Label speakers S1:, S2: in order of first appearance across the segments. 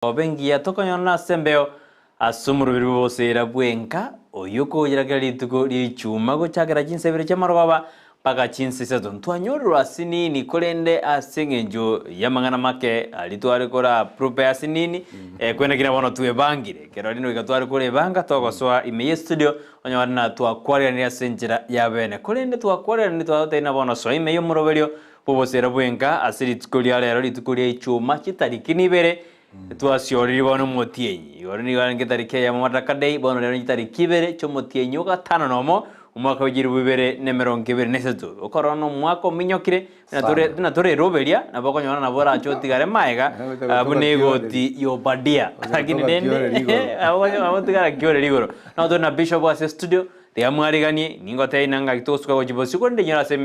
S1: Obengia tokonyona sembeo asumurubiri bose irabwenka oyuko yiragari tuko lichuma gochagera chinsebere chamaroba paka chinsiseto ntwanyorwa sinini kolende asengenjo yamangana make alitware kora prope asinini kwenda kina bono tuwe bangire kero lino ikatware kore banga togosoa imeye studio onyorna twakware ni asenjera yabene kolende twakware ni twatena bono so imeye muroberio bose irabwenka asiri tukolia lero litukolia ichuma chitariki nibere twasioriri bono motienyi yoroni wange tarike ya mamataka day bono lero tariki bere cyo motienyi ugatano nomo umwaka w'igiri bibere ne 2023 okorono mwaka minyokire na tore roberia na bokonyona na bora chotigare maega abunegoti yobadia lakini dende abo tigara gyore ligoro na to na bishop wa studio de amwariganie ningote inanga gitosuka gojibosi konde nyora se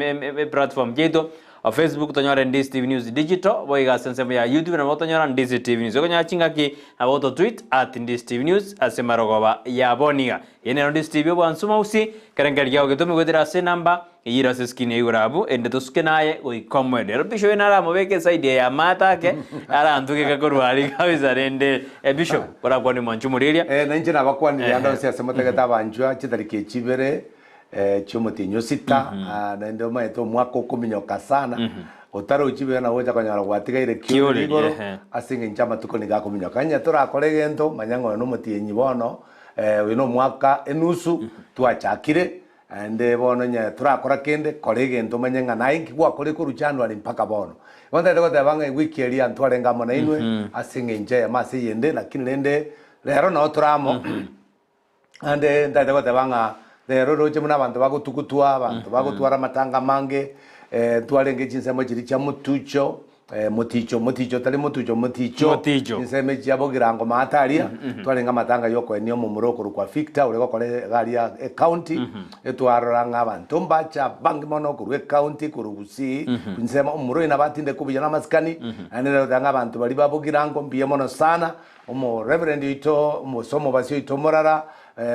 S1: platform jeto a Facebook tonyora Ndisi TV News Digital boiga sensemo ya YouTube na tonyora Ndisi TV News okonya chingaki aboto tweet @Ndisi TV News asemarogoba ya boniga yene Ndisi TV bwansuma usi karengari yawo gitome gwetera se namba yira se skin yurabu ende tosuke naye oikomwede bishop enara mobeke side ya matake ara antuke kakorwali kabisa rende bishop bora kwani manchumureria
S2: na nje na bakwani yanda se asemotega tabanjwa chitarike chibere chomotinyo sita na ndio maito mwako kuminyoka sana otaro uchibe na woja kanyara gwatigaire kiuri igoro asinge nchama tuko niga kuminyoka nya tora kolegento manyango no motienyi bono wino mwaka enusu twachakire ande bono nya tora kora kende kolegento manyenga naingi gwa kore ku January mpaka bono wanda ndego tabanga wiki eli antware ngamo na inwe asinge nje masi yende lakini lende lero no toramo ande ndego tabanga lero roje muna abantu bagutukutwa abantu bagutwara matanga mange twarenge chinsemo chiri cha mutucho moticho tali mutucho chinseme chiabo girango mataria twarenga matanga yoko enio mumuroko kwa Victor urego kole garia county etwaranga abantu mbacha bangi mono ku county ku Rugusi chinsema umuro ina batinde kubijana maskani anero tanga abantu bali babo girango mbiye mono sana umo reverend ito umo somo basio ito morara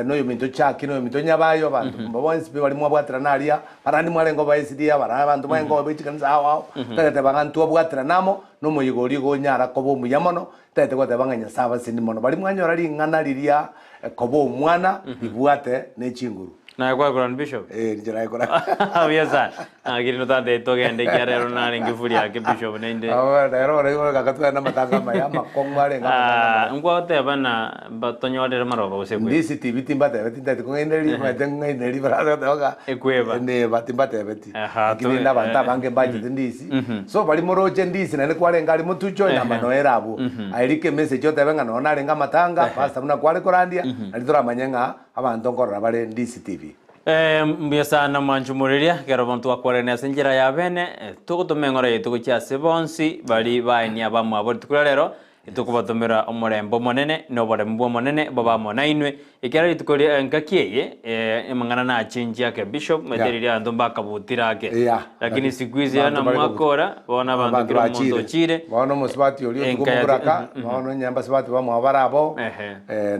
S2: no yominto chaki no yominto nyabayo abantu mbabonse bali mwabwatira nalia barandi mwalengo baisidia bara abantu mwengo bichikanza awo tete bangantu obwatira namo no muyigori go nyara kobo muyamono tete gote banganya saba sindi mono bali mwanyora lingana lilia kobo mwana ibwate ne chinguru
S1: na kwa Grand Bishop
S2: njira ikora
S1: abiyasa agiri no tande togende kyarero nari ngifuri yake Bishop nende
S2: rero kakatwa na matanga maya makongware
S1: ngama ngote bana batonyore maroba usekwe
S2: Ndisi TV timbate betinte kungendeli matengendeli bara doga
S1: ekweba
S2: ne batimbate beti kini na banta bange baje Ndisi so bali moroje Ndisi na kwale ngali mutucho na manoera abo airike message yote benga nona lenga matanga pastor muna kwale korandia alitora manyenga abantu ngorora bale Ndisi TV
S1: mbiyasa na manchumureria kero bantu akwarene asenjera ya bene tugutumengora yetu kucha sebonsi bali baini abamu abo tukurero itukubatumira omurembo monene no barembo monene baba monainwe ikera itukuri ngakiye emangana na change yake bishop material ando bakabutira ake lakini sikuizi ana mwakora bona bantu kiro mondo chire
S2: bona musbati oli tukumuraka bona nyamba sbati ba mwabarabo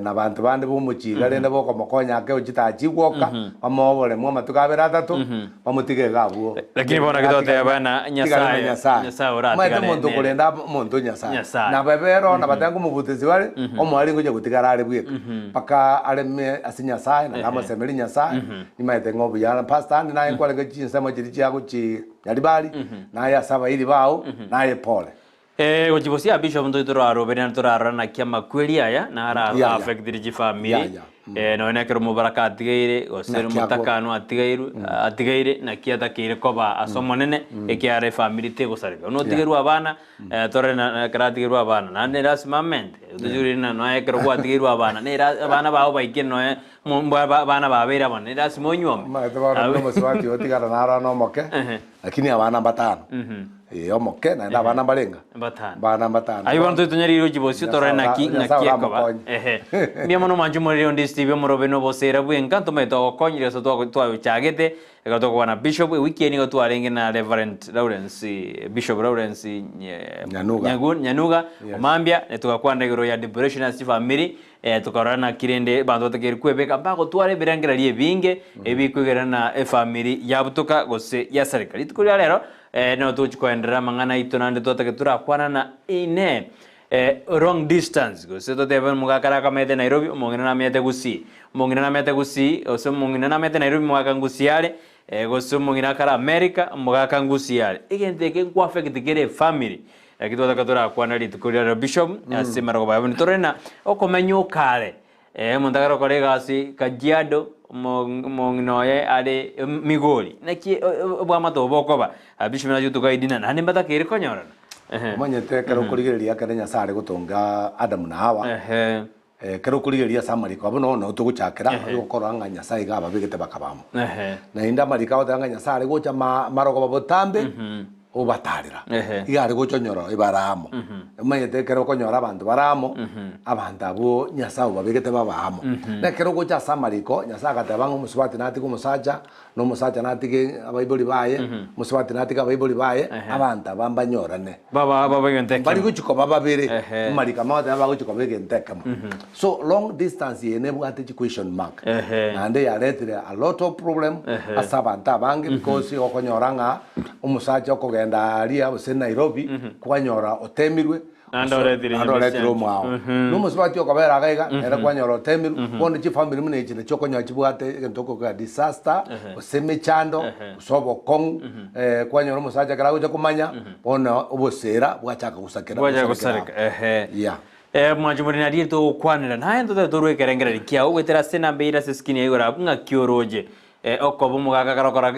S2: na bantu bande bumuchiga rende boko mokonya ake uchitachigwoka amobole mwa matukabera atatu bamutige gabuo
S1: lakini bona kitote bana nyasaye ora
S2: tigane muntu kulenda muntu nyasaye na bebero na batangu mubutezi wale omwali ngoje gutigarare bweka paka aleme asinya sai na kama semeli nyasai ni maite ngobu ya pastor ni naye kwale gachi nsema chiri chako chi yalibali naye asaba ili bao naye pole
S1: gochibosia bishop ndo itoraro bene toraro na kiama kweli aya na ara affect diriji family no ne kero mubaraka atigaire osere mutakano atigaire na kiata kire koba asomonene ekiare family te gosarebe no tigeru abana tore na karatigeru abana na ne rasmamente dujuri na no ekero kwa tigeru abana ne abana bao baike no bana babera bana ne rasmonyom
S2: ma tebara no moswati otigara na ara no moke lakini abana batano omoke na nda bana balenga bana batano
S1: ayi bantu tunyari rojibosi tore na kiakoba mia mono manjumori Ndisi TV morobe no bosera bwenga tometo okonyire so twa chagete ekato kwa na bishop weekend go twarenge na Reverend Lawrence Bishop Lawrence Nyanuga omambia netukakwa ndegero ya Liberation as family tukarana kirende bantu takerkwebeka bako tware birangira lie binge ebikwegerana family yabutuka gose ya serikali tukuri rero no tuchikoendera mangana ito nande totake turakwana na ine wrong distance gose toteba mugakara kamete Nairobi omong'ina namete Gusii omong'ina namete Gusii ose omong'ina namete Nairobi mugaka Gusii are gose omong'ina kara America mugaka Gusii are egente eke nkwafect kere family kitotaka torakwana rituko ria Bishop ase marogo babu nitorena okomenya okare montagara kore egasi Kajiado mong'inoye are Migori naki obwamato bokoba Bishop na jutuka idina nani mbatakere konyorana
S2: manyete kero kurigereria kare Nyasaye gutunga Adamu na Hawa kero kurigereria samariko abo no tuguchakira gukora nga Nyasaye gaba bigete bakabamo na inda marika otanga Nyasaye gocha marogo babotambe obatarira igare gochonyoro ibaramo manyete kero konyora abantu baramo abantu abo Nyasaye babigete babamo na kero gocha samariko Nyasaye gatabanga umusubati nati kumusacha no musacha nati ke abaiboli baye musubati nati ka abaiboli baye abantu bambanyorane baba bigenteka bari guchiko baba bere marika mata baba guchiko bigenteka so long distance yene bwate equation mark and they are a lot of problem asabanta bangi because okonyoranga umusacha okogenda aria ose Nairobi kwanyora otemirwe andore mwao numusubati okobera gaiga era kwanyora otemirwe bondo chi family mune chine chokonya chibwate gentoko ka disaster oseme chando usobo kong kwanyora umusacha kara gocha kumanya bona obosera bwachaka gusakira mwajumurina rito kwanira naye ntote torwe kerengera rikia ugwetera sena beira seskini igora nga kioroje okobo mugaka karokora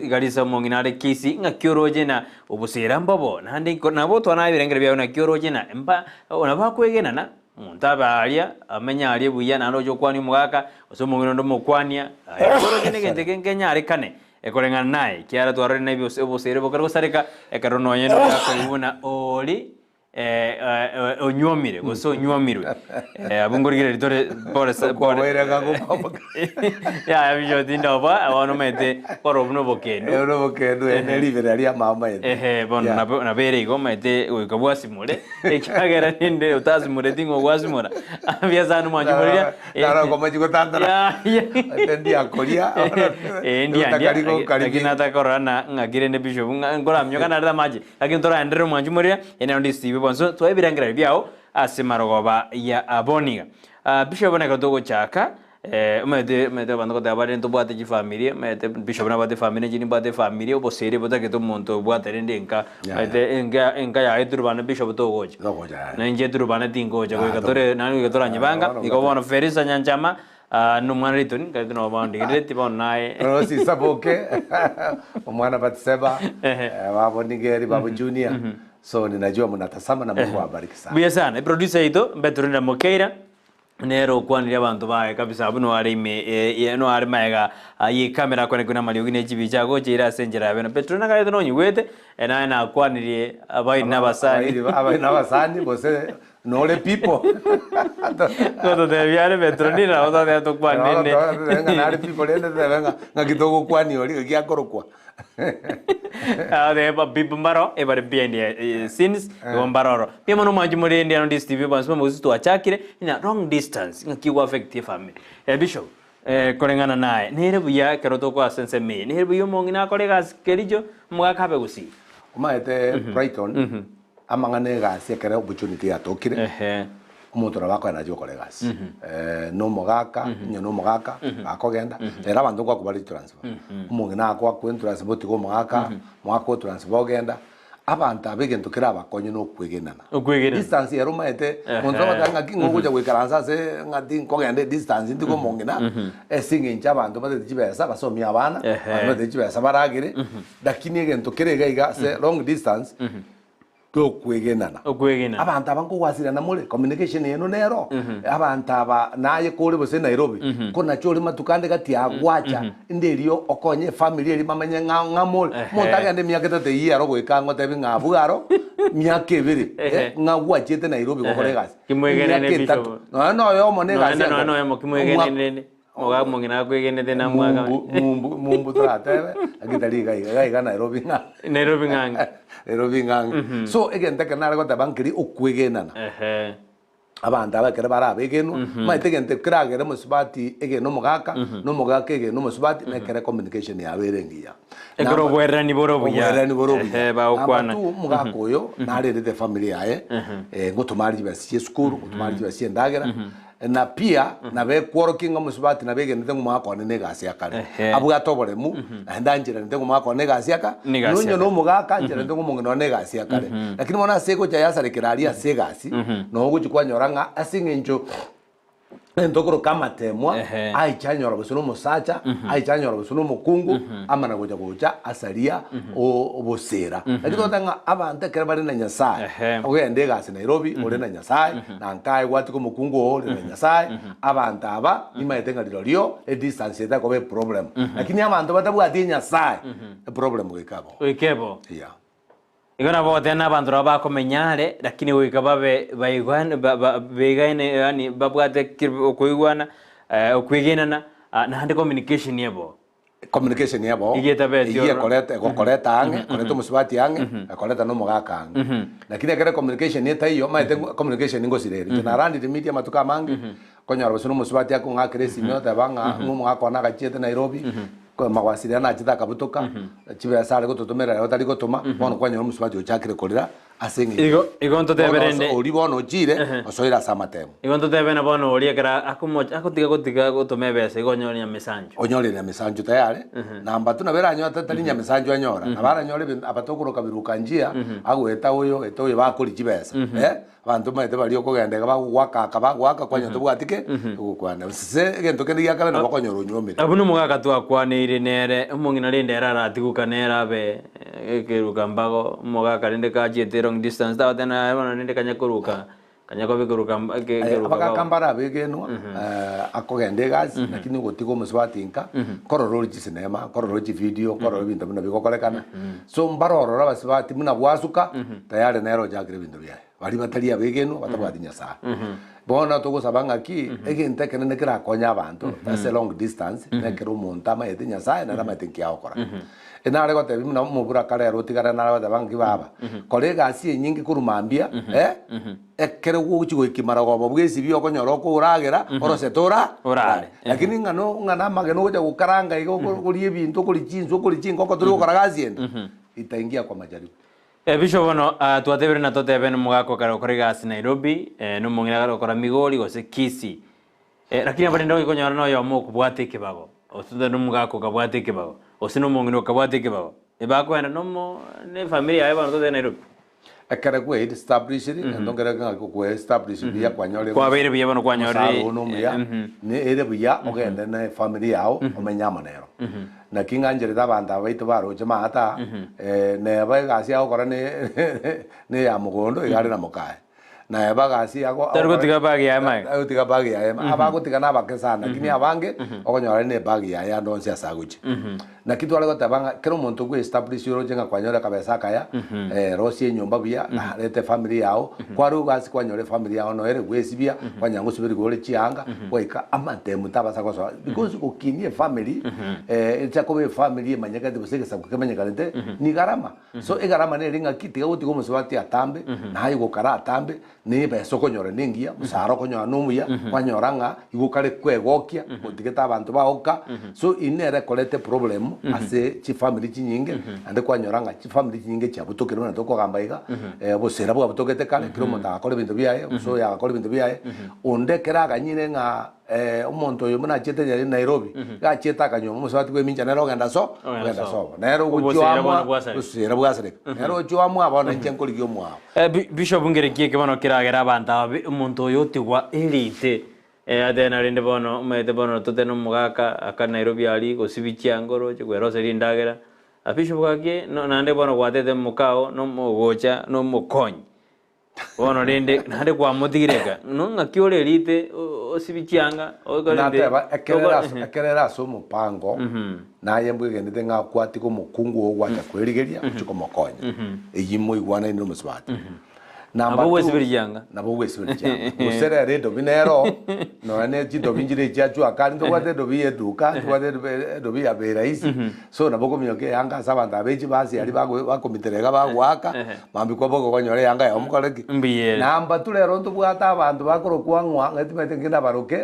S2: garisa mong'ina kisi nga kioroje na obusera mbobo nande nabo twana birengera bya na kioroje na mba ona bakwegena na muntaba alia amenya alie buya na rojo kwani mugaka osomong'ina ndo mokwania kioroje ne gente kenya arekane ekorengana naye kiara twarore na ibyo obusera bokaro sareka ekarono yeno yakabuna oli onyuomire gose onyuomirwe abungorigire ritore pore ya bijo tinda oba abono mete poro buno bokendo ene libere ali mama
S1: bono na bere igo mete ukabwasi mure ekagera ninde utazimure tingo gwasimura abya zanu manjumurira
S2: dara ko majiko tandara tendi akoria
S1: ndia nata korana ngagire ne bisho ngora mnyoka na maji lakini tora endere manjumurira ene ndi steve bonso twabirangira byao asimarogoba ya aboniga Bishop na kadogo chaka mete bando ko abare nto bwate ji family mete Bishop na bwate family jini bwate family obosere bota ke to monto bwate rendenka mete enga ya eturbana Bishop to goje na nje turbana tingoje ko katore nanu katora nyibanga iko bona ferisa nyanchama no mwana ritoni kati no bandi ngireti bon nae
S2: rosi saboke omwana batseba babo nigeri babo junior so ninajua mnatasama na Mungu awabariki sana.
S1: Buya sana. Producer ito Beturina Mokeira nero kwani abantu bae kabisa buno ari me no ari maega yi kamera kone kuna mali ugine chibi chago chira senjera bena Beturina kale no nywete na kwanirie abai nabasani bose nole people todo de viare Beturina oda de to kwanene
S2: venga nare people ende venga ngakitogo kwani oli kiakorokwa
S1: de bimbaro e bare bien since bimbaro pia no majumuri ndia no TV bans mo usitu achakire ina wrong distance ngakiwa affect family Bishop korengana naye nere buya keroto kwa sense me nere buyo mongina kolega kerijo mwakabe Gusii
S2: umaete Brighton amangane gasi kere opportunity atokire umuntu rabako na joko legas no mogaka no mogaka akogenda era bantu kwa kubali transfer umungina kwa ku transfer tigo mogaka mwako transfer genda abantu abegento kira bakonye no kwegenana distance yero maete muntu batanga kingo kuja kwikaranza se ngati nkogende distance ndiko mongina esinge ncha abantu bate tibesa basomi abana bate tibesa baragire dakini egento kirega iga se long distance okwegenana abantu abanko kwasirana mule communication yeno nero abantu aba naye kuri bose Nairobi kona chori matukande kati agwacha nderio okonye family eri mamanya ngamule montaga ande miaka tete yaro gwikangwa tebi ngabugaro miaka ibiri ngagwachete Nairobi gokoregasi
S1: kimwegenene Bishop
S2: no yo mone gasi
S1: no yo kimwegenene oga mongina kwegenete na mwaga
S2: mumbu tratebe agitaliga iga Nairobi nganga so again take na go tabankiri okwegenana abantu abakere barabegenu maite gente kiragere musibati ege no mugaka no mugaka ege no musibati na kere communication yaberengiya
S1: egoro bwerani borobuya
S2: ba ukwana mugaka uyo na rede the family yae ngotumari basi school ngotumari basi ndagera na pia na be kworokinga musibati na bege ndengu mako ne gasi yakare abuga toboremu ndanjira ndengu mako ne gasi yaka nunyo no mugaka njira ndengu mungino ne gasi yakare lakini mona seko cha yasare kiraria segasi no gukikwa nyoranga asingenjo ndokoro kama temwa ai chanyora busuno musacha ai chanyora busuno mukungu amana goja asaria obosera lakini totanga abante kere bari na nyasaye ogende gasi Nairobi ore na nyasaye na nkai gwati ko mukungu ore na nyasaye abante aba imaitenga lilo e distance eta ko be problem lakini abantu batabwati nyasaye problem
S1: goikabo igona bote na bantu bakomenyare lakini wikababe baigane yani babwate kuigwana okuigenana na hande communication yabo
S2: iye koleta ange koleta musibati ange koleta no mugaka ange lakini akere communication yeta iyo maite communication ngosirere na randi the media matuka mangi konyara busuno musibati ako ngakire simyota banga ngumugaka na gachete Nairobi ko magwasiriana achita kabutoka chibe sare gototomera otari gotoma bono kwanya musibati ochakire kolera asengi
S1: igonto teberende
S2: ori bono chire osoira samatemo
S1: igonto tebena bono ori ekara akotiga gotome bese gonyonya mesanjo
S2: onyorera mesanjo tayare namba tuna beranyo tatarinya mesanjo anyora abara nyore abatokuro kabiruka njia agweta uyo etoye bakuri chibesa abantu maite bari okogenda bagwaka kwanya tobwatike gukwana se gento kendi yakaba no bakonyoro nyomire
S1: abuno mugaka twakwanire nere umungina rinde raratigukana nera be ekeruka mbago mugaka rinde kajete long distance dawa tena abana rinde kanyako bikuruka
S2: abakakambara begeno akogende gazi lakini gotigo muswatinka kororori cinema kororori video kororori bintu bino bigokorekana so mbarorora basibati muna bwasuka tayari nero jakire bintu byaye bari batari abegeno batabwati nyasa bona tugusabanga ki egente kenene kira konya abantu that's a long distance nekero montama yete nyasa na rama tinki akora enare gote bimuna mubura kare rotigara na babangi baba kolega asi nyingi kurumambia ekere guchi gwikimara gobo bwesi bio konyoro ko uragera orosetora urare lakini ngana mageno goja gukaranga igo kurie bintu kuri chingo ko turi gukaraga ziende itaingia kwa majaribu
S1: bisho bono twatebere na totebene mugako kare okoriga Nairobi no mungira kare okora Migori gose Kisii lakini abende ngikonyora no yo mukubwate kibago otunde no mugako kabwate kibago osino mungino kabwate kibago ebako ena no ne familia eba no de Nairobi
S2: akara kwe established ndongera kwe established bya kwanyore
S1: kwa bere bya bano kwanyore
S2: ne ere bya ogenda na family yao omenyama nero na kinganjere da banda baitu baro chama ata ne bagasi yao kora ne ya mugondo igare na mukae na bagasi yako
S1: targotiga bagi ya mai
S2: targotiga bagi ya mai abagotiga na bakesana lakini abange okonyora ne bagi ya ndo nsia saguchi na kitu wale gotabanga kero muntu gwe establish yoro jenga kwanyora kabesa kaya rosi nyumba bia na lete family yao kwaru gasi kwanyore family yao no ere gwesi bia kwanyango subiri gore chianga waika amante mutabasa kwa because ukinie family itakobe family manyaka de buseke sabu kemanya kalente ni garama so e garama ne ringa kitiga uti go muswati atambe na hayi go kara atambe ni beso konyora ningia musaro konyora numuya kwanyoranga igukare kwegokia utigeta abantu baoka so inere kolete problem ase chi family chinyinge ande kwanyoranga chi family chinyinge cha butokero na toko gambaiga bosera bwa butokete kale kiro monta akole bintu byaye so ya akole bintu byaye onde keraga nyine nga umuntu yo muna chete ya Nairobi ga cheta kanyo muswati kwe minja nero genda so nero guchwa bosera bwa sere nero guchwa mwa bona nchenkoli gyo mwa
S1: bishop ngere kieke bano kiragera banta umuntu yo tigwa elite adena rinde bono mete bono toteno mugaka aka Nairobi ali gosibichiangoro chkwero serindagera abisho bwake no nande bono gwatete mukao no mugocha no mukonyi bono rinde nande kwa mutigireka no ngakiore elite osibichianga
S2: ogolinde akerera so mupango na yembwe gendete ngakwati ko mukungu ogwacha kwerigeria chuko mukonyi eyimo igwana ino muswati
S1: Nabo wesibiri janga.
S2: Nabo wesibiri janga. Usere redo binero. No ane jido binjire jachu akali ndo wate do biye duka, wate do biye aberaisi. So nabo komyoke yanga sabanda beji basi ali bakomiterega bagwaka. Mambi kwa boko konyore yanga ya omukoleki.
S1: Mbiye.
S2: Namba tulero ndo bwata abantu bakoro kwangwa ngati matenga baroke.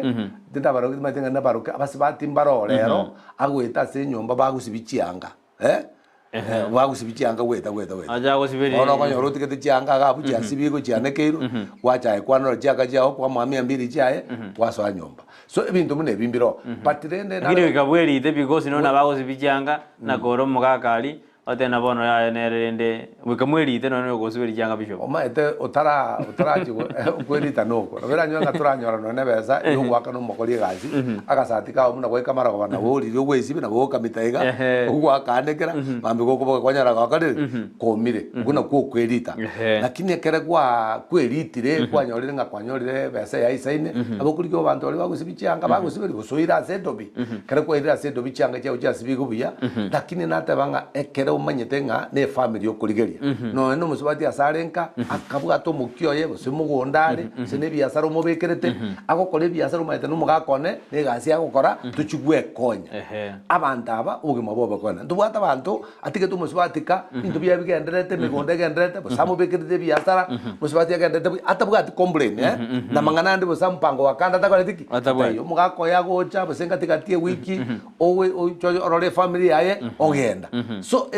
S2: Tinda baroke matenga baroke abasibati mbaro lero agweta se nyomba bagusibichanga. Bagusibichanga weta.
S1: Aja gusibiri.
S2: Ono konyoro utikete changa gabu cha sibigo chane keiro. Wacha kwanora chaka chao kwa mami ambiri chae waso anyomba. So ebintu mune bimbiro. Patirende
S1: na. Ngiri kabweri te because no na bagusibichanga na koro mugakali. Ote na bono ya nerende wikamweri te no gusibiri changa bisho.
S2: Oma ete otara chigo kweri tanoko. Robera nyanga turanyora no nebeza yo gwaka no mokori gazi. Akasatika omuna gwe kamara bana wori yo gwesibi na woka mitaiga. Ugwaka anekera mambe goko kwanyara gakare komire. Kuna ko kwerita. Lakini ekere kwa kweritire kwanyorire ngakwanyorire besa ya isaine. Abokurikyo bantu bali bagusibichanga bagusibiri gusoira sedobi. Kere kwirira sedobi changa cyo cyasibigo buya. Lakini natabanga ekere umanyete nga ne family yo kurigeria no no musubati asarenka akabwato mukyoye busimugondare sene biasara umubekerete agokore biasara umayete no mugakone ne gasi agokora tuchugwe konya abandaba ugima boba kona ndubwata abantu atike tu musubatika into byabigenderete migonde genderete busamu bekerete biasara musubati agenderete atabwati complain na mangana ndi busampango wakanda takore tiki yo mugakoya gocha busenga tikatie wiki owe orore family yaye ogenda so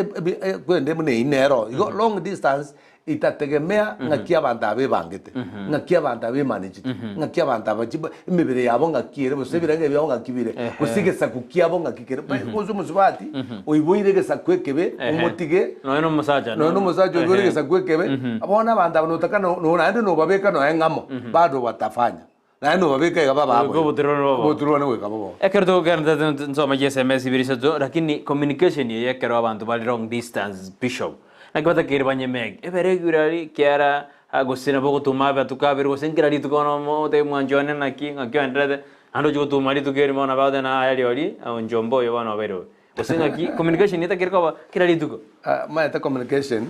S2: kwende mune inero igo long distance itategemea ngakia abantu abebangete ngakia abantu abemanage ngakia abantu abajiba imibere yabo ngakire bosebirenge byabo ngakibire usigesa kukiabo ngakikere kuzo musubati oyiboyire sakwekebe umutige
S1: no musaja
S2: oyiboyire sakwekebe abona abantu abanotaka no nande no babeka no engamo bado batafanya na no babeka ga baba botirone we kababo
S1: ekerto garanta nsoma SMS birisato lakini communication yekero abantu bali long distance bishop nakibata kirbanye meg everegurali kiara agosina boko tumaba tukabir gosenkirali tukono mote mwanjone naki ngakyo entrade ando jo tumali tukeri mona bada na ayali oli onjombo yo bana bero gosenga ki communication yeta kirko kirali tuko
S2: ma eta communication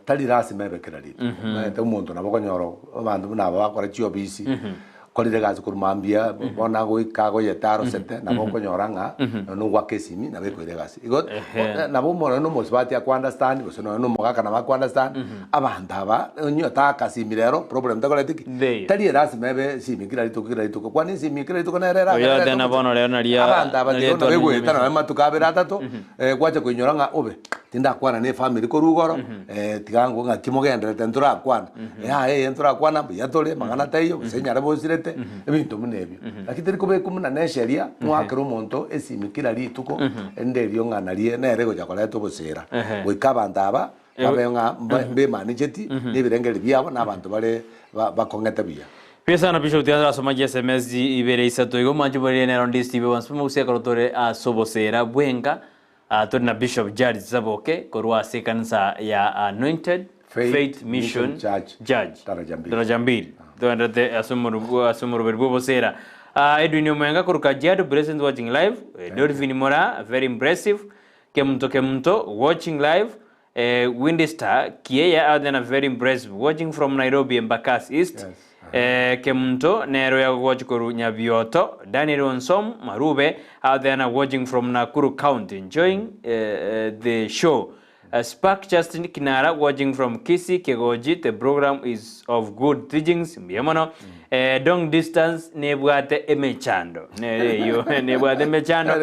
S2: tali rasi mebe kirali ma eta umuntu nabokonyoro abantu nabo bakora chio bisi kolire gazi kurumambia bona go ikago yetaro sete nabo konyoranga no wakesimi nabe kwire gazi igo nabo moro no mosbati ya understand bo no no mogaka na ba understand abantu aba nyo ta kasimirero problem ta koletiki tali rasi mebe simikira lituko kwani simikira lituko na rera
S1: ya tena bono leo na ria
S2: abantu aba no be gweta na matukabira tato kwacha kunyoranga obe tinda kwana ne family ko rugoro tigango ngakimogendere tentura kwana entura kwana yatole magana tayo senyara bosirete ebintu munebyo lakini teri kobe kumuna nesheria mwakero monto esimikira lituko enderio nganalie nerego jakora tobosera wikabanda aba abenga be manageti nibirengeri byabo nabantu bale bakongeta biya
S1: pesa na bisho tiara soma SMS ibere isato igo manju bari ne rondi steve once mo usia korotore asobosera bwenga tuna Bishop Judge Zaboke korwa sekansa ya Anointed Faith Mission Judge Darajambili Doandate asumuru berbubo sera Edwin Mwenga kuruka Jadu present watching live Dorvin Mora very impressive Kemto watching live Windy Star Kieya out there very impressive watching from Nairobi Embakasi East Kemto Nero ya watch koru Nyabioto Daniel Onsom Marube out there watching from Nakuru County enjoying the show Spark Justin Kinara watching from Kisi Kegoji. The program is of good teachings. Mbiamono long distance nebwate emechando. Nebwate emechando.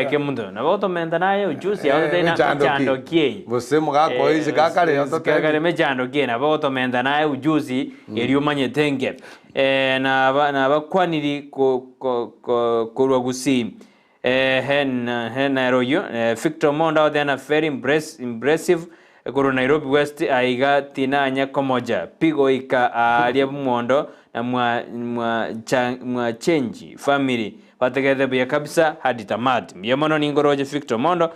S1: Kemundo. Na boto mentanaye ujusi ya tena emechando kie.
S2: Você mugako izi kakale yoto
S1: kakale emechando kie na boto mentanaye ujusi eriumanye tenge. Na bakwaniri ko gusi. Nairobi Victor Monda then a very impressive Guru Nairobi West aiga tina anya komoja pigo ika alia Mondo na mwa change family bategede bya kabisa hadi tamati myemono ningoroje Victor Mondo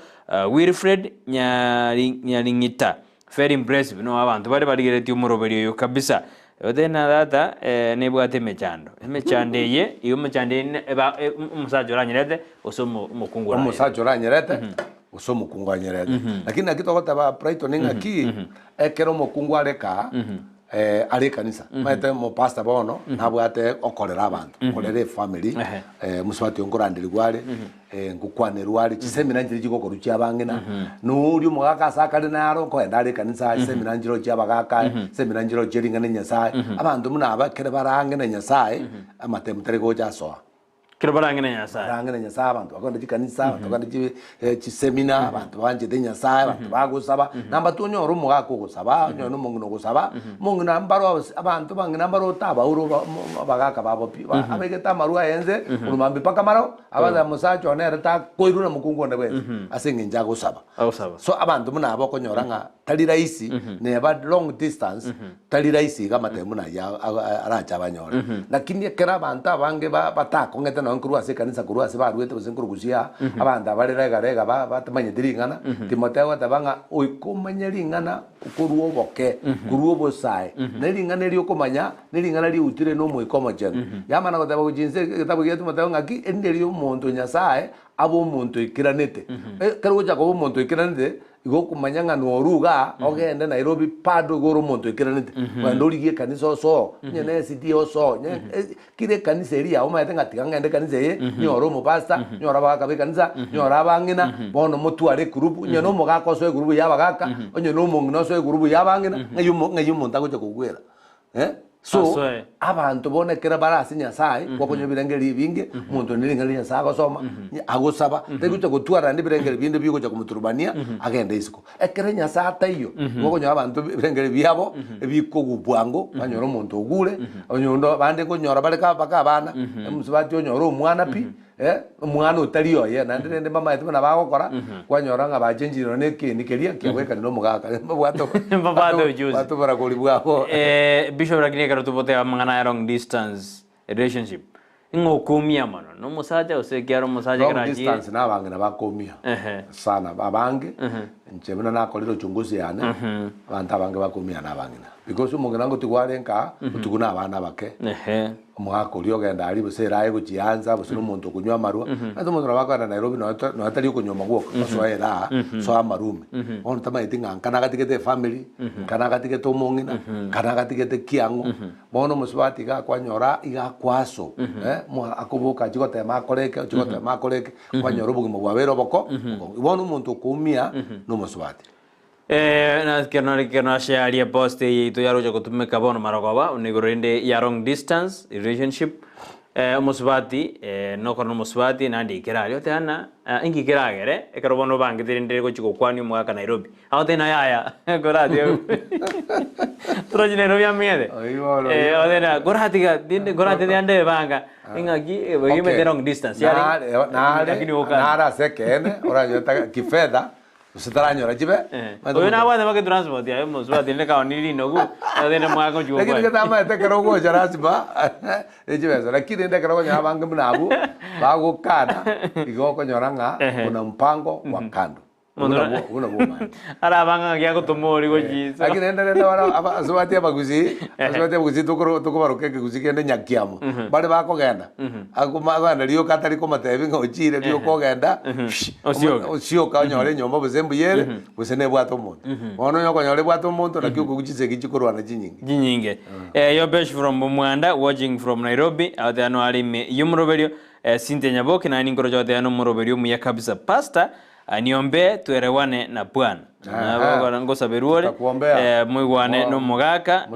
S1: Wilfred Nyalingita very impressive no abantu bari bagire tiumuroberi yo kabisa Odena data nebwate mechande iyo mechande umusajo ranyerete osomo mukungura
S2: umusajo ranyerete uso mukungu anyerete lakini akitogotaba Brighton ngaki ekero mukungu areka ari kanisa maete mo pastor bono nabwate okorera abantu korere family muswati onkorandiri gware ngukwane rwari chisemina njiri gikokoro cyabangina nuri mugaka sakari naro ko endari kanisa chisemina njiro cyabagaka semina njiro chiringa ne nyasaye abantu muna abakere barange ne nyasaye amatemtere go cyasoa
S1: kero barange ne nyasaye
S2: barange ne nyasaye abantu bakonda chikanisa abantu bakonda chisemina abantu banje de nyasaye abantu bagusaba namba tunyoro mugaka gusaba nyono mungino gusaba mungina mbaro abantu bangina mbaro taba uro bagaka babo piwa abegeta marua yenze urumambi paka maro abaza musacho nere ta koiruna mukungu ndebe asinge njago saba so abantu muna abo konyoranga tali raisi ne ba long distance tali raisi kama temuna ya aracha banyora lakini kera banta bange batako ngeta no nkuru ase kanisa kuru ase barwete busenkuru gusia abanda bari rega batamanye diringana Timotheo tabanga oikomanya ringana kuruo boke kuruo bosai neringana ri okomanya neringana ri utire no moikomo jen yamana gotaba kujinse gitabo gya Timotheo ngaki enderi omuntu nyasaye abo omuntu ikiranete kero gocha ko omuntu ikiranete igo kumanya ngano oruga ogende Nairobi pado goro omuntu ikiranete bandorigie kanisa so nyene CDO so kire kanisa eri aho maete ngatiga ngende kanisa ye nyoro mu pastor nyora bagabe kanisa nyora bangina bono mutu are group nyono mugako so group yabagaka onyono mungino so group yabangina ngayumo ndagoje kugwera so abantu bonekera barasi nyasaye wakonyo birengeri binge muntu niringari nyasaye gosoma agusaba tegute gutwara ndi birengeri binde bigo cyo kumuturubania agenda isiko ekere nyasaye atayo wakonyo abantu birengeri byabo biko gubwango banyoro muntu ogure onyondo bande konyora bareka baka bana musibati onyoro umwana pi umwana utaliyo ye nande mama yetu na bagokora kwanyora nga bajenjiro nikeria kyabweka no mugaka bwato
S1: juice
S2: bato bara kolibwako
S1: bishop rakine karo tupote amangana ya long distance relationship ngokumia mano no musaja usekiaro musaja
S2: long distance na bangena bakomia sana babange nchebona nakolero chunguzi yane abantu abange bakomia na bangena because umugena ngo tigwarenka utuguna abana bake mwako uliogenda ali busera aye kujianza busino umuntu kunywa marua nazo umuntu abakana Nairobi no atali kunyoma gwoko so era so amarume ono tama itinga kana katikete family kana katikete omongina kana katikete kiango bono muswati ga kwanyora iga kwaso akoboka chikote makoleke kwanyora bugimo bwabero boko bono umuntu kumia no muswati
S1: na kena share post yitu yaro jo kutumika bono marogoba unigorinde ya long distance relationship musbati no kono musbati nandi kirali otana ingi kiragere ekaro bono bangi dirinde ko chiko kwani mwaka Nairobi awtena yaya gorati trojine Nairobi amede odena gorati ande banga ingaki wegime long distance yari
S2: nara sekene ora yota kifedha usitaranyo rajibe
S1: oyo na wana make transport ya muswa dine ka oniri nogu adene mwako juko
S2: lakini kama etekero go jarasiba ejibezo lakini ndekero go nyabange mnabu bago kana igoko nyoranga kuna mpango wa kando una boma
S1: ara banga kya ko tumori go jiso
S2: lakini ndende wara azwati abaguzi tukubaruke guzi kende nyakiamo bale bako genda aguma bana riyo katari ko matebi ngochire riyo ko genda osioka nyore nyomba buzembu yere busene bwato muntu ono yoko nyore bwato muntu nakyo kugize gikurwana
S1: jinyinge Yobesh from Mwanda watching from Nairobi adano ali yumroberio Sinte Nyaboke na ningoro jote ano mroberio muya kabisa pastor niombe tuerewane na Bwana na ngosa beruore muigwane no mugaka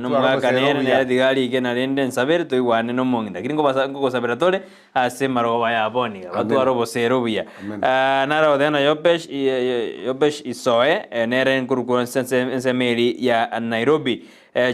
S1: nere digali igena rende nsabere tuigwane no monginda kiringo basa ngosa beratole ase maroba ya boni batu arobo serobia nara odena Yobesh isoe nere nkuruko nsemeri ya Nairobi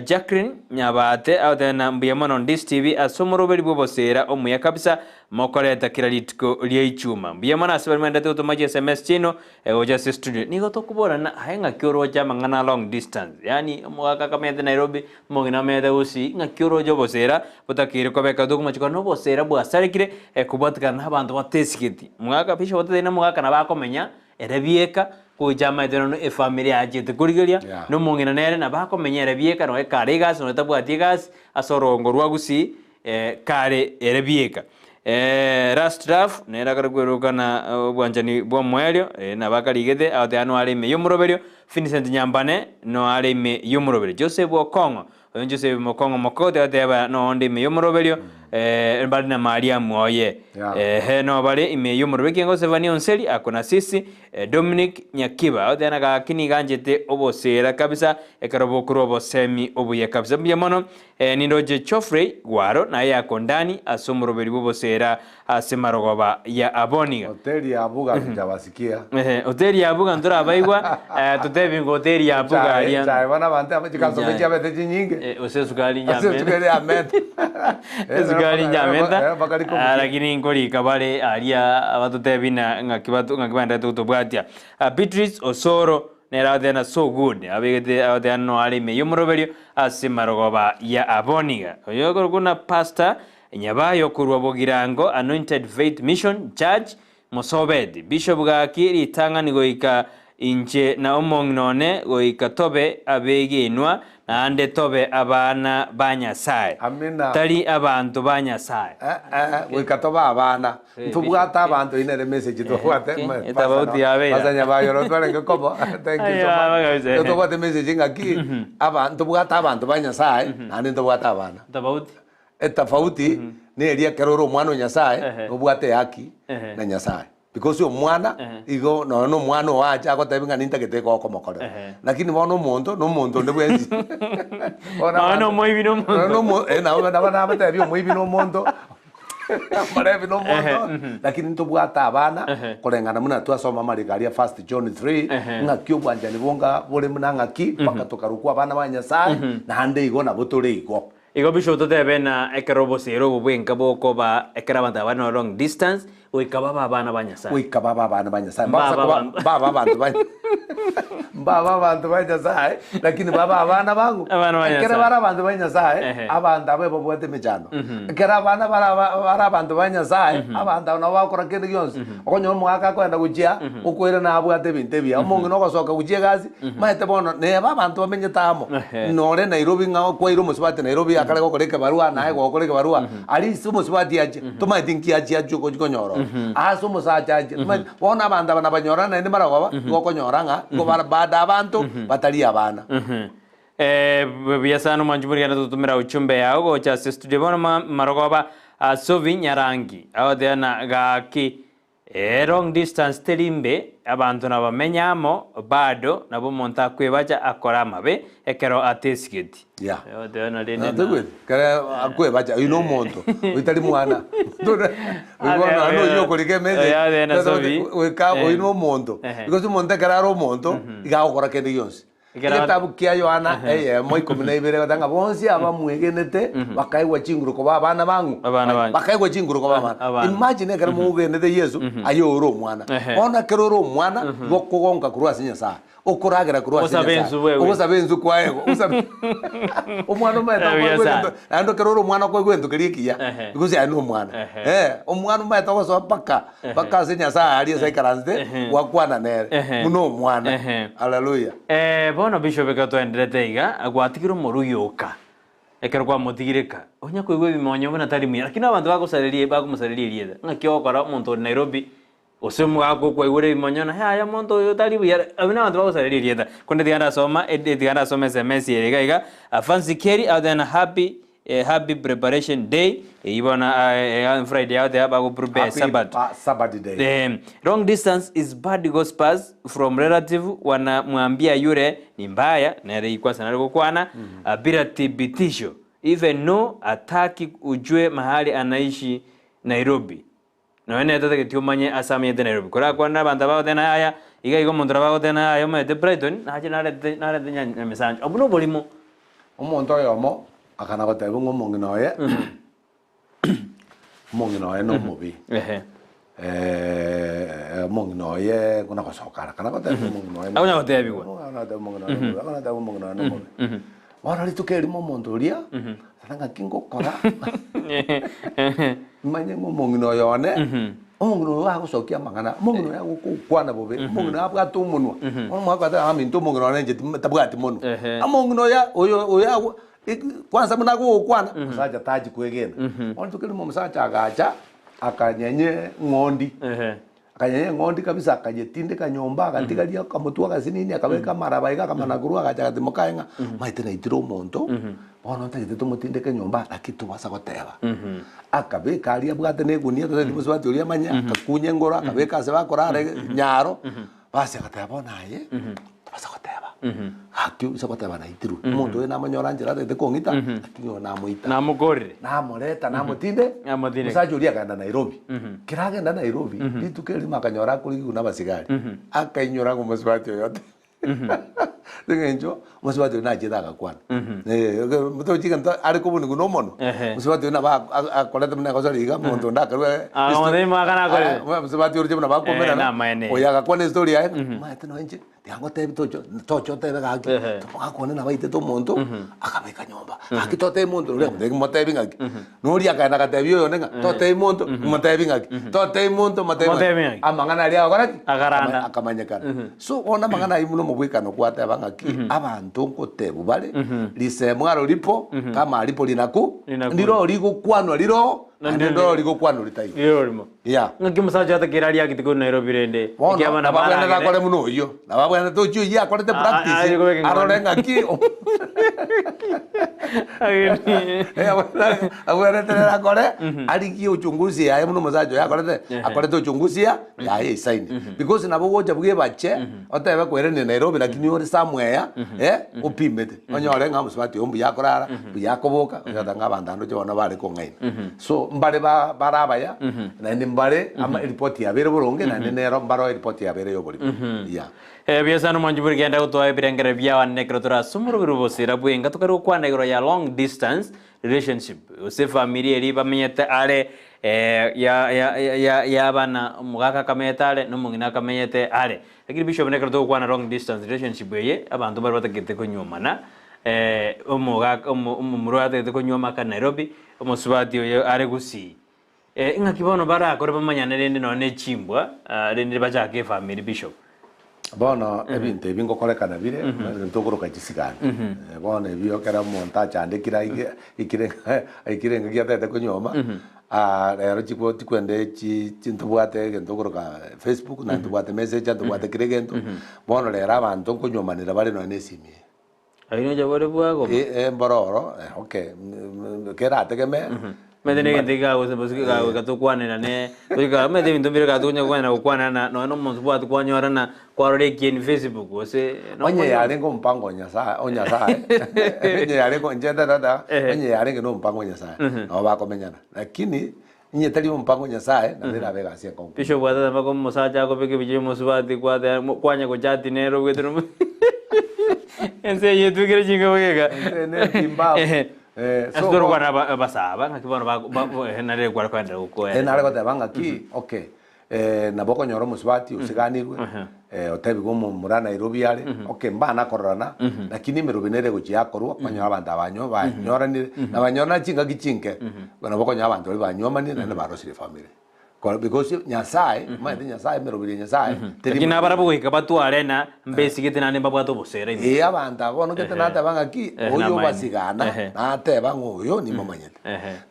S1: Jacqueline Nyabate awtena mbiyamano ndis TV asomoroberi bobosera omuya kabisa mokoreta kiralitiko liechuma mbiyamana asibarimanda to maji SMS chino oja studio nigo tokubora na hainga kyoro ja mangana long distance yani mwaka kamete Nairobi mongina mede usi nga kyoro jo bosera botakire ko beka doguma chiko no bosera bwasarekire kubatka na bantu batesikiti mwaka pisho botena mwaka na bakomenya erebieka kujama etono family ajete kurigeria no mongina nere na bakomenya erebieka no ekare gas no tabwati gas asorongo rwagusi kare erebieka Last draft nera karugwerukana bwanjani bwa mwelio na bakarigete ateano arime yumuroberio Vincent Nyambane no arime yumuroberio Joseph Okongo Joseph Mokongo Mokote ateba no onde ime yumuroberio bali na Maria Moye no bali ime yumuroberio kengo Sevani Onseli akona sisi Dominic Nyakiba atena ga kini ganjete obosera kabisa ekarobo kurobo semi obuye kabisa mbiamono nindoje Chofrey Gwaro na ya kondani asumuroberio bobosera asemarogoba ya Aboniga
S2: hoteli ya Abuga njabasikia
S1: hoteli ya Abuga ndura abaigwa tutebi hoteli ya Abuga aliya
S2: chai bana bante amachikazo mechi abete nyingi
S1: usesukali nyamenda esukali nyamenda lakini ngori kabale aliya abatutebi na ngakibanda tutubwatia Beatrice Osoro nera thena so good abegete thena no alime yumuroberio asimarogoba ya Aboniga oyoko kuna pastor Nyabayo kurwa bogirango Anointed Faith Mission Church Mosobedi Bishop gaki itanga ni goika inje na omongnone goika tobe abeginwa na ande tobe abana banyasaye
S2: amina
S1: tali abantu banyasaye
S2: goika toba abana tubwata abantu inere message tubwate
S1: etabauti yabe
S2: bazanya bayo ro twalenge kobo thank you so much tubwate message ngaki abantu tubwata abantu banyasaye ande tubwata abana
S1: etabauti
S2: etafauti ni eria keroro mwana nyasaye obwate haki na nyasaye because yo mwana igo no mwana wacha akotabinga nintagete ko komokore lakini bono muntu ndebwenzi
S1: no moibi no muntu
S2: na batabi moibi no muntu marebi no muntu lakini ntobwata abana kolengana muna twasoma marikaria 1 John 3 ngakyo bwanjani bonga bole muna ngaki paka tokarukwa abana ba nyasaye na hande igo na botore igo
S1: Igo bisho totebe na ekerobo sero bubwenka boko ba ekerabanda bana long distance oikababa bana banyasa
S2: oikababa bana banyasa baba bantu banyasa lakini baba bana bangu ekera bara bantu banyasa abanda bebo bwete mechano ekera bana bara bantu banyasa abanda no bakora kende gyonse okonyo mwaka kwenda kujia ukwere na abwate bintebia omongi no gosoka kujia gazi maete bono ne baba bantu bamenyetamo nore Nairobi nga kwa iro musibate Nairobi akale gokoreka barua nae gokoreka barua ali sumo sibati aje tuma tinki aje ajuko gonyoro asumo sajaje bona abanda bana banyorana ni maragoba gokonyoranga go bada abantu batali abana
S1: biasano manjumuri yana tutumira uchumbe yao go cha studio bona marogoba sovi nyarangi awodena gaki long distance telimbe abantu nabamenyamo bado nabo monta kwebaja akora mabe ekero atesigeti
S2: odena lene kare akwebaja ino monto uitali mwana ubona ano yo kolike meze weka ino monto because monta kararo monto igakora kende yonse Kitabu kia Yohana moi 12 batanga bonsi abamwegenete bakaigwa chinguru ko babana bangu bakaigwa chinguru ko babana imagine kare mugenete Yesu ayoro mwana ona keroro mwana gokugonga kurwa sinya sa okuragira kurwa sinya sa osabenzu kwaego usabe omwana meta kwego ando keroro mwana kwego ndo kirikia because ano mwana omwana meta ko so baka sinya sa ali sai karanze wakwana nere muno mwana haleluya
S1: bono Bishop ekatwenderete iga agwatikiro moruyoka ekero kwa motigireka onya koigwe bimonyo bona tari muya lakini abantu bakomusaririe rieda ngakyo okora omonto Nairobi osemu gako kwaigure bimonyo na haya monto yo tari buya abina abantu bakosaririe rieda konde tiganda soma tiganda soma SMS yerega iga Fancy Kerry out and happy preparation day ibona Friday out there bago prepare
S2: Sabbath day.
S1: Long distance is bad gospels from relative wanamwambia yule ni mbaya na ilikuwa sana kukwana bila thibitisho even no ataki ujue mahali anaishi Nairobi no ene tata kitiumanye asami ya Nairobi kora kwana banda bao tena haya iga igo mondra bao tena haya mete Brighton haje nare nya message obuno bolimo
S2: omonto yomo akana goteba ngomonginoye monginoye no mubi monginoye kuna kosokara kana goteba monginoye
S1: awunya goteba bigwa
S2: ana goteba monginoye no mubi wana litukeri momonto ria sananga kingo kora manye monginoye one omonginoye agosokia mangana monginoye agukwana bobe monginoye abwatumunwa omwakata aminto monginoye nje tabwati mono amonginoye oyo kwanza muna kukwana musacha taji kwegena ona tukiri mu musacha agacha akanyenye ngondi
S1: Ehe.
S2: akanyenye ngondi kabisa akajetindika nyomba akatigalia kamutua kasinini akaweka marabaika kamanaguru akachakatimokaenga maite na itiro monto bono ntagite tumutindike nyomba akitubasa goteba akabeka ali abwate negunia tete musubati uri amanya akakunye ngoro akabeka se bakorare nyaro basi akateba naye basa goteba hakyo se goteba na itiro monto we namanyora njira tete kongita akinyo namuita
S1: namugorire
S2: namureta namutinde musaji uri akanda Nairobi kiragenda Nairobi litukeli makanyora kuri kuna basigari akainyora ku musubati yote Dengenjo musubati na jeda akakwana muto chiga ari kubuni kuno mono musubati na ba akoleta mna kosa liga monto ndakarwe
S1: amode makana kore
S2: musubati uri jemna ba komera oya akakwana story ya maite no enje yango tebi tocho tebe gaki topakone na baite to monto akabeka nyomba akitote monto ule ndenge motebi ngaki nuri akana katebi yo nenga tote monto motebi ngaki tote monto motebi amangana ali akoraki
S1: agaranda
S2: akamanyekana so ona mangana imuno mubwikano kwate abangaki abantu ngotebu bale lisemwaro lipo kama alipo linaku ndiro ligukwanwa liro ndiro ligukwanwa litai
S1: iyo limo
S2: ya
S1: ngaki musaja atakira ali akitiko Nairobi rende
S2: ikiama na bana na kore muno yo na babwana to chu ya kore te practice arolenga ki abwana te na kore ali ki uchunguzi ya muno musaja ya kore te akore to uchunguzi ya ye sign because nabo woja bwe bache otebe kwere ni Nairobi lakini ori somewhere upimete onyore nga musubati ombu yakorara buyakoboka ngatanga bandando je bana bale kongaina so mbale barabaya na ndi mbale ama report ya bere boronge na nero mbaro report ya bere yo boli ya
S1: biasa no manjubur genda utwa birengere bya wanne krotora sumuru birubosira bwenga tukari kwana igoro ya long distance relationship use family eri bamenyete ale ya bana mugaka kametale no mungina kamenyete ale lakini bishop ne kroto kwana long distance relationship ye abantu bari batakete ko nyomana umugaka umurwate ko nyoma ka Nairobi umusubati yo are gusi inga kibono bara akore bamanyana rende none chimbwa rende bajake family bishop
S2: bono ebintu ebingo kolekana bire ntokoroka kisigana bono ebyo kera monta chande kira ikirenga giatete kunyoma rero chiko tikwende chintubwate ntokoroka Facebook na ntubwate message ntubwate kiregento bono rero abantu kunyomanira bari no nesimi
S1: ayino jabore bwago
S2: mbororo okay kera ategeme
S1: medene ngiga wose bosika gatukwana ne bosika medene ndombere gatunya kwana kwana na no monzo bwa tukwanyora na kwarore kien Facebook wose
S2: onye yale ngo mpango nyasa onye yale ngo njenda dada onye yale ngo mpango nyasa no ba komenyana lakini nye tali mpango nyasa na ndira bega sia kongo
S1: pisho bwa dada bako mosaja ko peke bije mosubati kwanya ko jati nero gwetro ense yetu kire jinga bwega
S2: ne timbao
S1: asdoro kwana basaba ngakibono nare kwa kwenda uko
S2: nare kwa tabanga ki okay naboko nyoro musubati usiganirwe otebi go murana Nairobi yale okay mbana korana lakini merubinere guchia korwa kwanya abantu abanyo banyoranire nabanyona chinga gichinke naboko nya abantu banyoma ni na barosire family because nyasai maende nyasai merubire nyasai
S1: tekina barabu ikabatu arena mbesi gitena ne babwato bosere
S2: abantu abono gitena tabanga ki oyo basigana na teba ngoyo ni mamanyete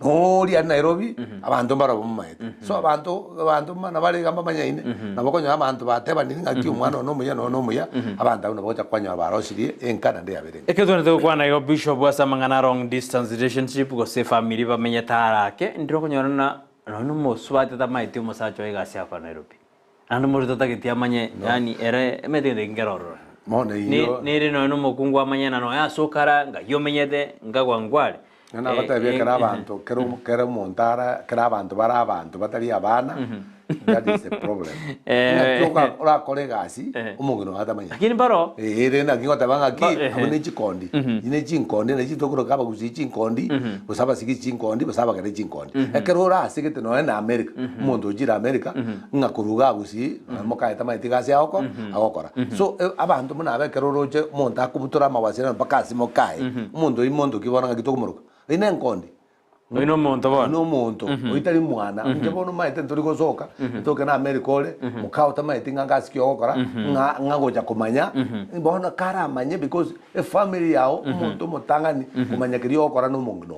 S2: nori ya Nairobi abantu barabo mamanyete so abantu mana bari gamba manyaine naboko nya abantu bateba ni ngaki umwana no muya abantu abo bocha kwanya barosiri enkana ndi abere
S1: ekezo ne kwana yo bishop wasamangana long distance relationship go se family bamenyetarake ndiro konyorana no musubati tamaite musacho igasi kwa Nairobi ando murito takitia manye yani ere metende ngeroro
S2: mone iyo
S1: ni no mukungwa manyana no ya sokara nga yo menyete nga gwangwale
S2: ngana batabye kera abantu kero montara kera abantu bara abantu batari abana that is the problem ngatoka ora kolegasi umugino atamanya
S1: lakini baro
S2: ere na ngota banga ki abone chikondi ine chinkondi na chitokoro kaba kuzi chinkondi busaba sigi chinkondi busaba kare chinkondi ekero ora asigete no na America mundo jira America ngakuruga busi moka etama itigasi yako agokora so abantu muna abekero roje monta kubutura mawasira mpaka simo kai mundo imondo kibona ngitokumuruka ine nkondi
S1: Oyo no muntu bono.
S2: No muntu oitari mwana nje bono maite nturi gocoka ntoke na America ole mukao tamaite ngangasi kyogokora ngagoja kumanya bono kara amanye because a family yao umuntu mutangani kumanya kiri okora no mungno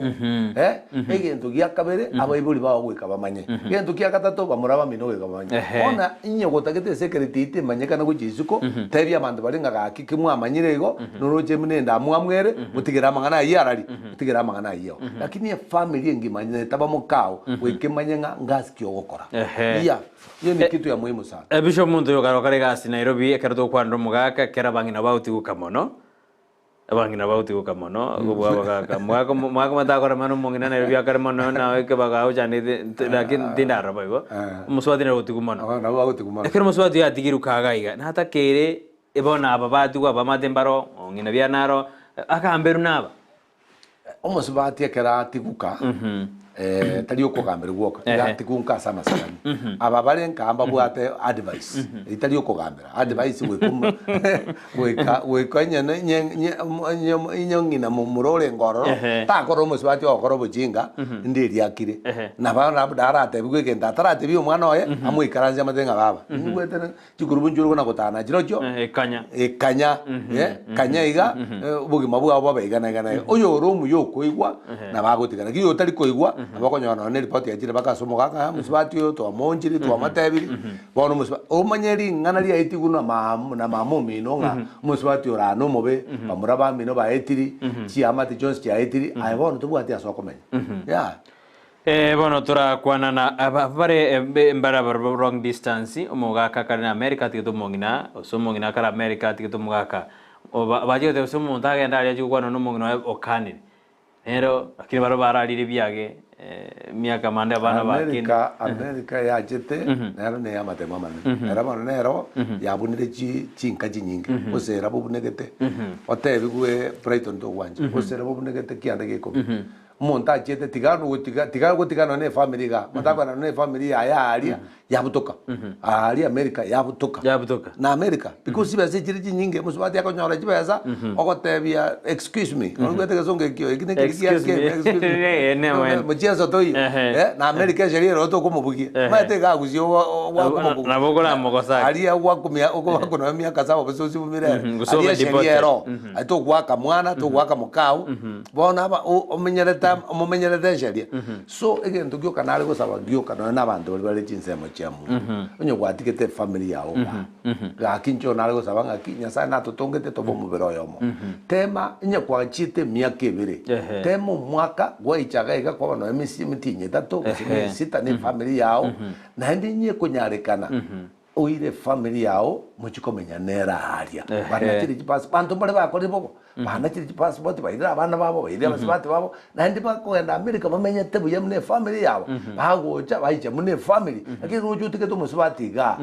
S2: egento gya kabere abayibuli bawo gwika bamanye egento gya gatatu bamuraba mino gwika bamanye ona inye gotagete security ite manyekana gujisuko tebya abantu balinga gaki mwamanyirego noroje munenda mwamwere mutigera amangana yarari mutigera amangana iyo lakini ya family ngimanye taba mukao weke manyenga ngasi kyogokora iya iyo ni kitu ya muhimu sana
S1: Bishop muntu yogaro kare gasi Nairobi ekarato kwando mugaka kera bangina bauti gukamono abangina bauti gukamono gubwa bagaka mwaka matakora manu mungina Nairobi akare mono na weke bagao jane lakini dinara bayo muswadi na bauti gumono
S2: na bauti gumono
S1: ekero muswadi ya digiru kagaiga na hata kere ebona ababatu gwa bamadembaro ngina byanaro akamberu naba
S2: omusubati ekera tiguka tari okugambira gwoka tigatiguka sama sana aba barenka amba bwate advice itari okugambira advice weka nyongina murore ngoro takoro omusubati okoro bujinga ndiri yakire nabana darate bweke ndatarate bi omwana oye amwikaranze matenga baba ngwetene chikurubu njuru na gutana jirojo kanya kanya iga bugima bwabo baigana oyo romu yokoigwa nabagotigana kiyo tari koigwa abakonyana ne report ya jira bakasomo kaka musibati yo to amonjiri to amatebiri bono musibati omanyeri ngana ri aiti kuno na mamumi no nga musibati ora no mobe bamuraba mino ba etiri chi amati Jones chi etiri ai bono to bwati asokomenya ya
S1: bono tura kwana na abare mbara wrong distance omugaka kare na America tito mongina osomongina kara America tito mugaka baje de somo ntage ndari ya kwana no mongina okanire ero akini baro bararire byage miaka mande abana bakini
S2: America ya jete nero ne yamate mama era bano nero yabunire chinka nyingi osera bubunegete otebi gwe Brighton to wanje osera bubunegete kianda geko monta jete tigano ne family ga matakana ne family ya alia yabutoka ali America yabutoka na America because base chiri nyingi musubati yakonyora chibeza okotebia excuse me ngwete gezonge kyo ikine excuse me muchezo toi na America jeri roto kumubugie mate ga guzio wa kumubugie
S1: na bogora mogosa
S2: ali wa kumia okona miaka sabo besosi bumire ali jeriero aito gwaka mwana to gwaka mukao bona aba omenyereta jeri so egento gyo kanale go saba gyo kana na bantu bali chinsemo onyo gwatikete family yao ga kincho nalego sabanga kinya sana tutongete tobo mubero yomo tema nya kwa chite miaka ibiri temo mwaka gwaichaga iga kwa no emisi mitinye tato sita ni family yao na ndi nye kunyarekana oire family yao muchikomenya nera haria bana chiri chipas bantu bale bakore bobo bana chiri passport baira abana babo baira passport babo na ndi bakwenda America bamenye tebu yamne family yabo bagocha baije mune family akiri ruju tiketo musubati ga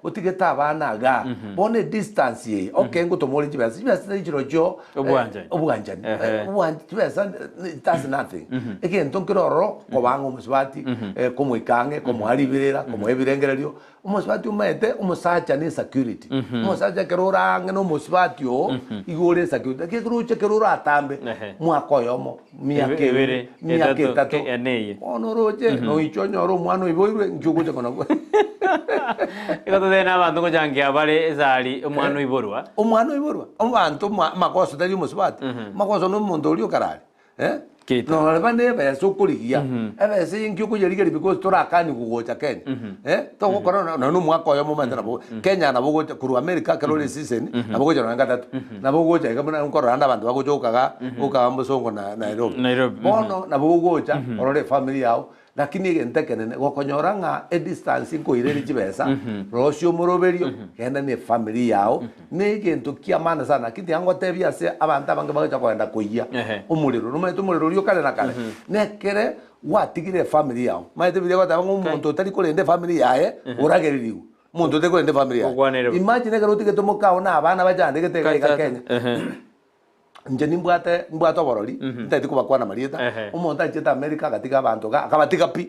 S2: utiketa abana ga bone distance ye okay nguto moli chibasa chirojo obwanja chibasa that's nothing again tonkiroro ko bango musubati como ikange como alibirera como ebirengererio umusubati umete umusacha ni security umusacha kerora no musubati o igore security keruche kerora atambe mwakoyomo miake tatu onoroje no ichonyoro mwana iboirwe njugoje kona
S1: ikoto dena abantu ko jangia bale ezali omwana iborwa abantu makoso tali musubati makoso no muntu ulio karali no bane ba sokoligia ebe se ngyo ko yeri because torakani kugocha Kenya to ko korona no mwako yo momenta nabo Kenya nabo gocha kuru America karole season nabo gocha nanga tatu nabo gocha ikamana nkoranda abantu bagochokaga ukamba songo na Nairobi bono nabo gocha orore family yao lakini gentekenene gokonyoranga a distance ko ireri chibesa rosio moroberio kenda ne family yao ne gento kiamana sana kiti yango tebia se abantu abange bagocha kwenda koyia umuliro numeto umuliro ryo kale na kale nekere watigire family yao maite bide kwata umuntu tari kolende family yae urageririu umuntu tari kolende family yae imagine kero tike tomokao na abana bajande keteka Kenya
S2: nje nimbwate borori ntati kuba kwana marieta umuntu ajeta America katika abantu akabatika pi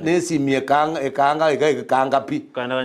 S2: nesimie ekanga pi
S1: kana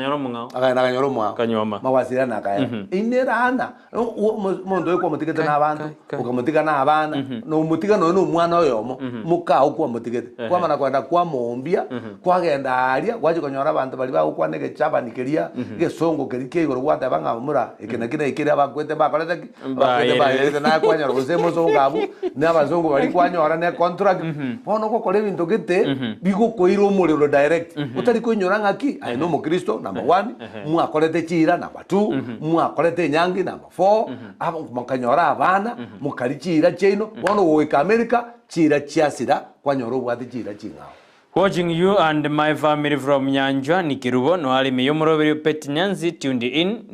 S2: kanyoro mwa
S1: kanyoma
S2: mawasira nakaya inerana umuntu yeko mutigete n'abantu ukamutika n'abana no mutika no umwana oyomo muka ukwa mutigete kwa mana kwenda kwa mombia kwagenda aria kwaje kanyora abantu bali ba ukwa nege chaba nikeria gesongo kerike igoro gwata bangamura ikina ikira bakwete bakolete na kwanya rozemo zongabu n'abazungu bali kwanyora ne contract bono ko kole bintu gite bigo koiro umuriro direct utari kunyora ngaki ai no mukristo number 1 mwakolete chira number 2 mwakolete nyangi number 4 abo mukanyora abana mukarichira chino bono woika America chira chiasira kwanyora ubwate chira chingao.
S1: Watching you and my family from Nyanjwa Nikirubo no ali miyomoroberio Pet Nyanzi tuned in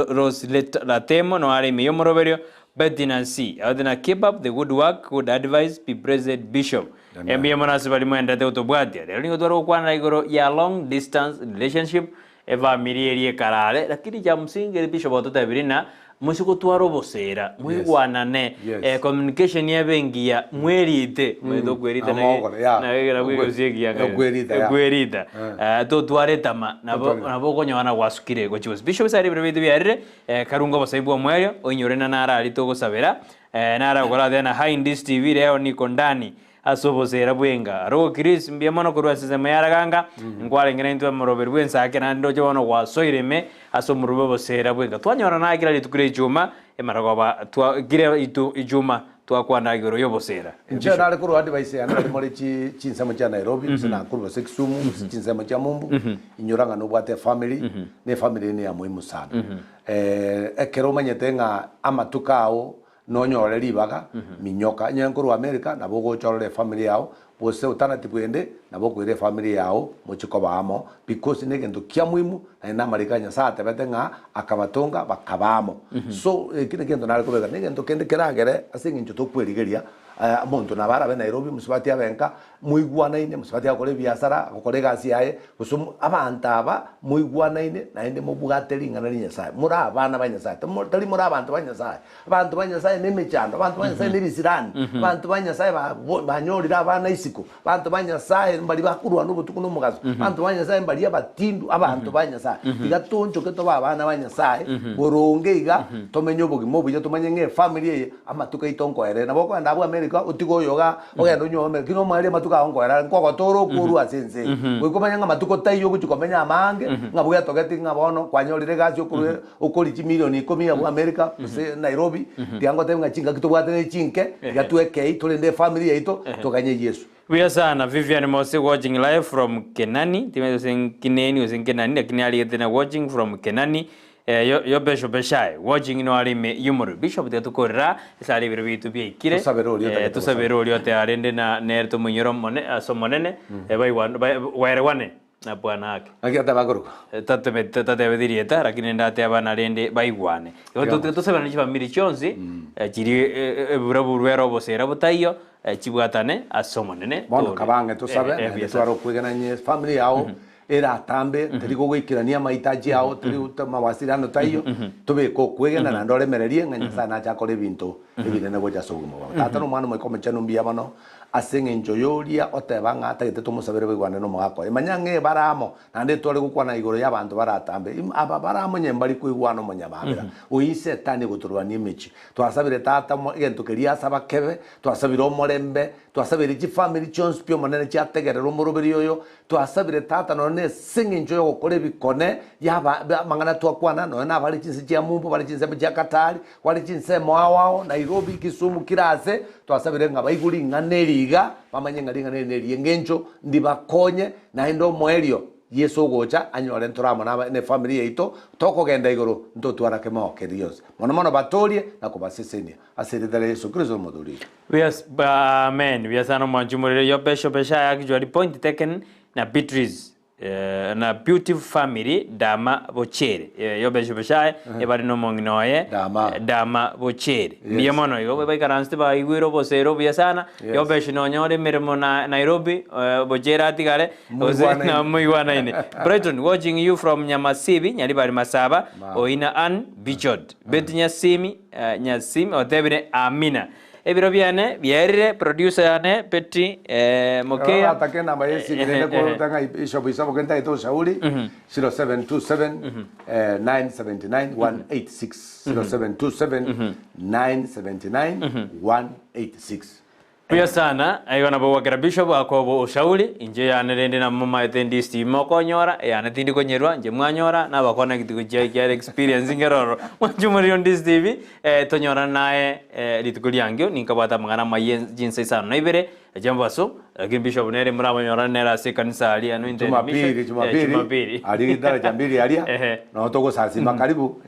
S1: Rose Latemo no ali miyomoroberio Betty Nancy. Adina keep up the good work, good advice, be present Bishop. Embiye monasi bali mwenda te utobwatia. Lero twaro kwana igoro ya long distance relationship eva mirieri karale lakini cha msingi Bishop ototabirina musiko twaro bosera mwigwanane communication yabengia mwerite mwedo kwerita na kwegozegia kwerita to twaretama nabo konywana wasukire go chos Bishop sari brevido byarire karungo basaibu mweryo onyorena nara ali to gosabera nara gora dena high indis TV leo niko ndani asobosera bwenga ro Chris mbiamono kurwa sema yaraganga ngwale ngene ntwa morober bwensa akena ndoje wono wasoireme asomurube bosera bwenga twanyora na kira litukure juma emaragoba twa gira itu ijuma twakwana igoro yobosera
S2: nje nale kuru advice yana ali muri chinsemo cha Nairobi sina kuru seksumu chinsemo cha Mumbu inyoranga no bwate family ne family ni ya muhimu sana ekero manyetenga amatukao nonyore libaga minyoka nyankuru America nabo gochorore family yao bose alternative ende nabo kwire family yao muchiko bamo because ne gendo kya muhimu na marikanya sate betenga akabatonga bakabamo so kine gendo nale kubega ne gendo kende keragere asingi nchuto kwerigeria muntu nabara be Nairobi musibati abenka muigwana ine musibati akore biasara akore gasi yae busum abantaba muigwana ine na inde mubugate ngana Nyasaye muri abana banyasaye tari muri abantu banyasaye nemechando abantu banyasaye nebisirani abantu banyasaye banyorira abana isiko abantu banyasaye mbali bakurwa n'ubutuku n'umugazo abantu banyasaye mbali abatindu abantu banyasaye igatonjo keto babana banyasaye borongeiga tomenyo bugimo buje tumanye nge family ye amatuka itonko ere nabo kwa ndabo America utigo yoga ogenda nyome kino mwali matuka ongoera nkoko toro kuru asense wekomanya matuko tayo kuchikomenya amange ngabuya togeti ngabono kwanyorire gasyo kuru ukoli milioni 10 ya America Nairobi tiango tenga chinga kitobwate chinke gatweke tulende family yeito tokanye Yesu.
S1: We are sana Vivian Mose watching live from Kenani timezo senkineni usenkenani lakini aliyetena watching from Kenani yo Bishop Beshai watching no alime yumuru Bishop de tukorra sali birubitu byikire tusabero lyote arende na nerto munyoro mone asomonene bai wane na bwana yake
S2: akita baguru
S1: tate bedirieta lakini ndate abana rende baigwane yo tusabana ni family chonzi chiri buraburu bosera butayo chibwatane asomonene
S2: bono kabange tusabe twaro kwigana nye family yao era tambe tirigo gwikirania mahitaji yao tiri mawasiliano tayo tubeko kwegena na ndore mererie nganya sana cha kore bintu ibinene goja sogumo tata no mwana mwiko mechano mbia bano asenge njoyoria otebanga atagite tumusabire bigwane no mwako imanyange baramo nande tore gukwana igoro y'abantu baratambe aba baramo nyembari kwigwana munyababira uyise tani guturwani imici twasabire tata gento keria saba kebe twasabire omorembe twasabire chi family chons pio monene cha tegerero murubiri yoyo twasabire tata none singe njoyo gukore bikone yaba mangana twakwana no na bari chinse cha Mumbu bari chinse cha Katari bari chinse mwawao Nairobi Kisumu kirase twasabire ngabaiguri nganeriga bamanye ngaringaneri ngencho ndibakonye na endo mwerio Yesu gocha anyore nturamo na ne family yeito toko genda igoro ntotwara kemoke Dios mono batolie na kubasesenia aseredele Yesu Kristo moduri.
S1: Yes, amen. We are sana mwanjumurire yo Bishop Beshai actually point taken na Beatrice na beautiful family dama bochere yo besho beshaye ebari no monginoye dama bochere biye mono yo bai karanste ba igwiro bosero biya sana yo besho no nyore mirmo na Nairobi bochere atigare na muiwana ine Brighton watching you from Nyamasibi nyali bari Masaba oina an bichod bet Nyasimi Nyasimi otebine Amina ebiro biane bierire producer yane Petri Mokea
S2: atake namba yesi nende ko tanga ishopo isabo kenta ito shauri 0727 979 186 0727 979 186
S1: Pia sana ayona bo wakera bishop akobo ushauri inje yane rende na mama etendi stimo konyora yana tindi konyerwa nje mwanyora na bakona kituko kia experience ngeroro mwanjumuri on this TV tonyora nae litukuli yangyo ninkabata mangana mayen jinse sana na ibere jambo aso lakini bishop nere mrama nyora nera se kanisa ali anu
S2: Jumapili ali daraja mbili alia na otoko sasima karibu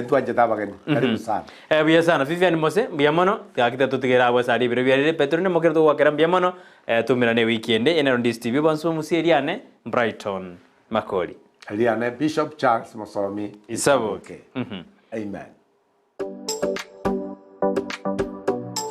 S2: tuanje tabageni karibu sana
S1: bia sana Vivian Mose bia mono yakita tutigera abo sali ibere bia Petro ne mokerto wakera bia mono tumira ne weekend ene on this TV bonso musieriane Brighton Makoli
S2: aliane Bishop Charles Mosomi
S1: Isabo
S2: okay amen.